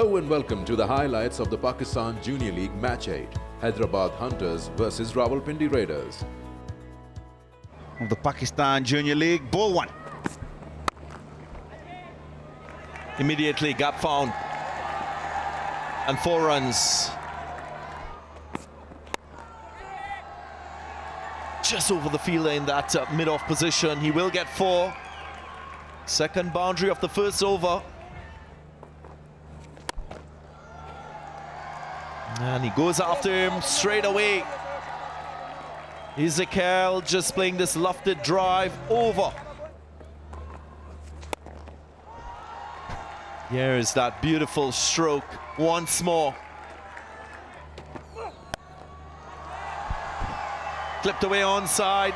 Hello and welcome to the highlights of the Pakistan Junior League Match 8, Hyderabad Hunters versus Rawalpindi Raiders. Of the Pakistan Junior League, ball one. Immediately gap found. And 4 runs. Just over the fielder in that mid-off position. He will get 4. Second boundary of the first over. And he goes after him straight away. Ezekiel just playing this lofted drive over. Here is that beautiful stroke once more. Clipped away onside,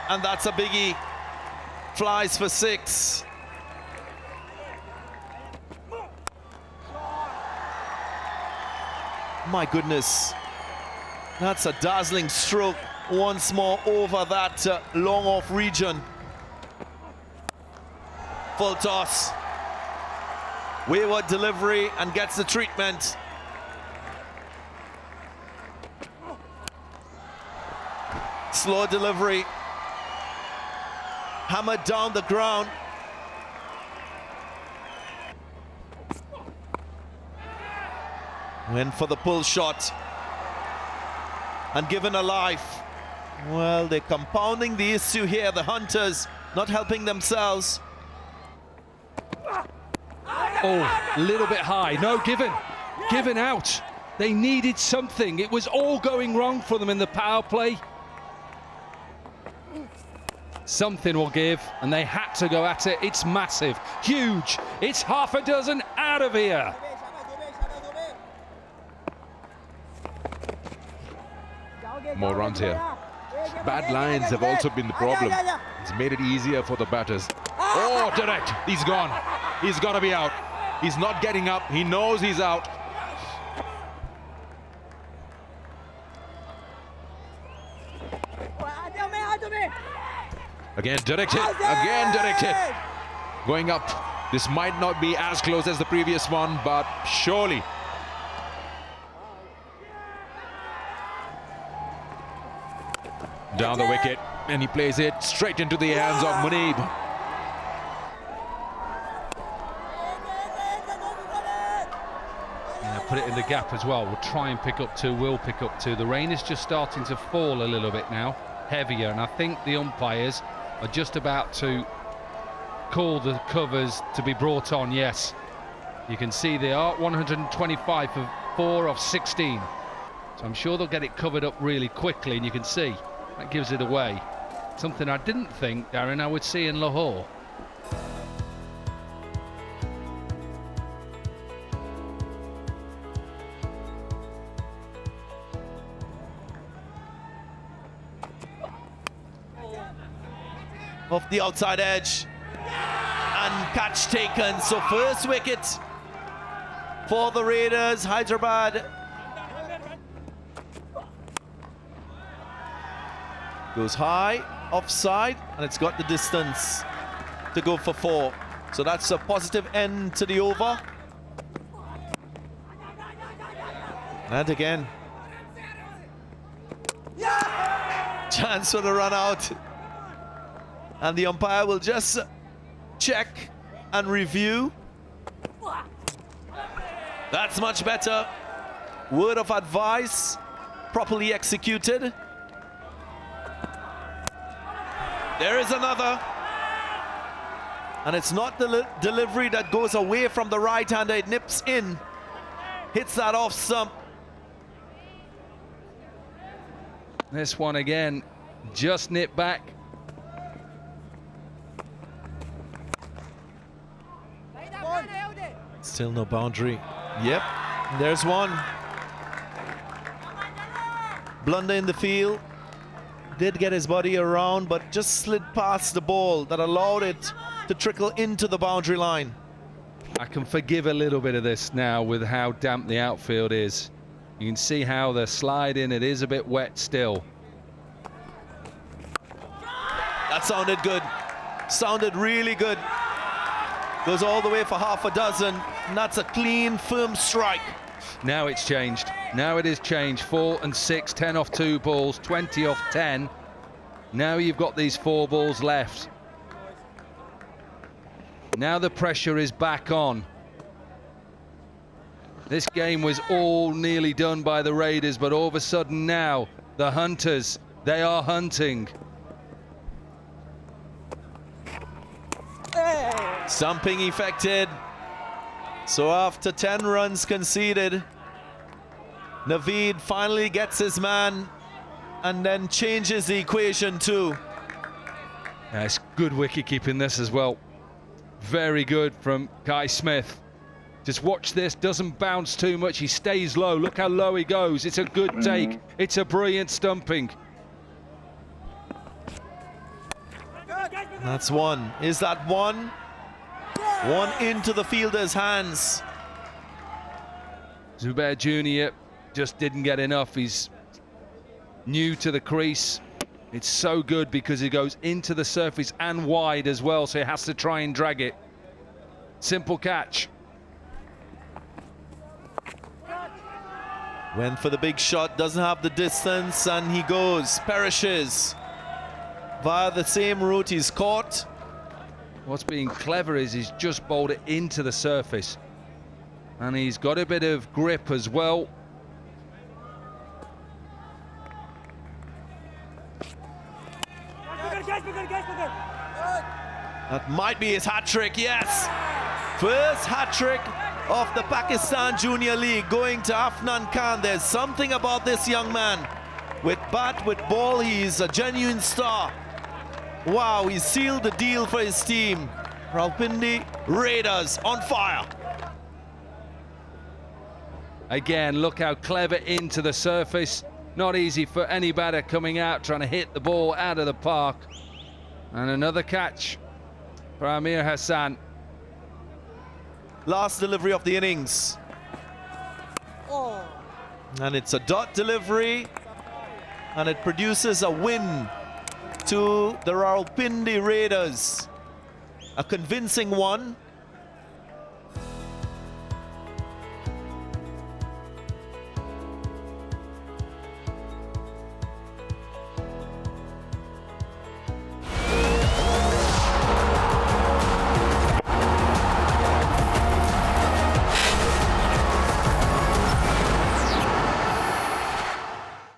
and that's a biggie. Flies for 6. My goodness, that's a dazzling stroke once more over that long off region. Full toss. Wayward delivery and gets the treatment. Slow delivery. Hammered down the ground. Went for the pull shot and given a life. Well, they're compounding the issue here. The Hunters not helping themselves. Oh, a little bit high. No, given out. They needed something. It was all going wrong for them in the power play. Something will give, and they had to go at it. It's massive, huge. It's half a dozen out of here. More runs here. Bad lines have also been the problem. It's made it easier for the batters. Oh, direct. He's gone. He's got to be out. He's not getting up. He knows he's out. Again, direct hit. Again, direct hit. Going up. This might not be as close as the previous one, but surely. Down the wicket, and he plays it straight into the hands of Munib. Yeah, put it in the gap as well. We'll try and pick up 2, will pick up 2. The rain is just starting to fall a little bit now, heavier, and I think the umpires are just about to call the covers to be brought on. Yes, you can see they are 125 for 4 of 16. So I'm sure they'll get it covered up really quickly, and you can see that gives it away. Something I didn't think, Darren, I would see in Lahore. Off the outside edge. And catch taken. So first wicket for the Raiders. Hyderabad goes high, offside, and it's got the distance to go for 4. So that's a positive end to the over. And again, chance for the run out. And the umpire will just check and review. That's much better. Word of advice, properly executed. There is another. And it's not the delivery that goes away from the right-hander. It nips in, hits that off stump. This one again, just nipped back. Still no boundary. Yep, there's one. Blunder in the field. Did get his body around, but just slid past the ball that allowed it to trickle into the boundary line. I can forgive a little bit of this now with how damp the outfield is. You can see how they're sliding. It is a bit wet still. That sounded good. Sounded really good. Goes all the way for half a dozen, and that's a clean, firm strike. Now it's changed. Now it is changed. 4 and 6, 10 off 2 balls, 20 off 10. Now you've got these 4 balls left. Now the pressure is back on. This game was all nearly done by the Raiders, but all of a sudden now, the Hunters, they are hunting. Stumping effected. So after 10 runs conceded, Naveed finally gets his man and then changes the equation too. Yeah, it's good wicket keeping this as well. Very good from Kai Smith. Just watch this, doesn't bounce too much, he stays low. Look how low he goes. It's a good take. It's a brilliant stumping. That's one. Is that one? One into the fielder's hands. Zubair Jr. just didn't get enough. He's new to the crease. It's so good because he goes into the surface and wide as well, so he has to try and drag it. Simple catch. Went for the big shot, doesn't have the distance, and he goes, perishes via the same route he's caught. What's being clever is he's just bowled it into the surface. And he's got a bit of grip as well. That might be his hat-trick, yes. First hat-trick of the Pakistan Junior League going to Afnan Khan. There's something about this young man. With bat, with ball, he's a genuine star. Wow, he sealed the deal for his team. Rawalpindi Raiders on fire. Again, look how clever into the surface. Not easy for any batter coming out, trying to hit the ball out of the park. And another catch for Amir Hassan. Last delivery of the innings. And it's a dot delivery. And it produces a win to the Rawalpindi Raiders. A convincing one.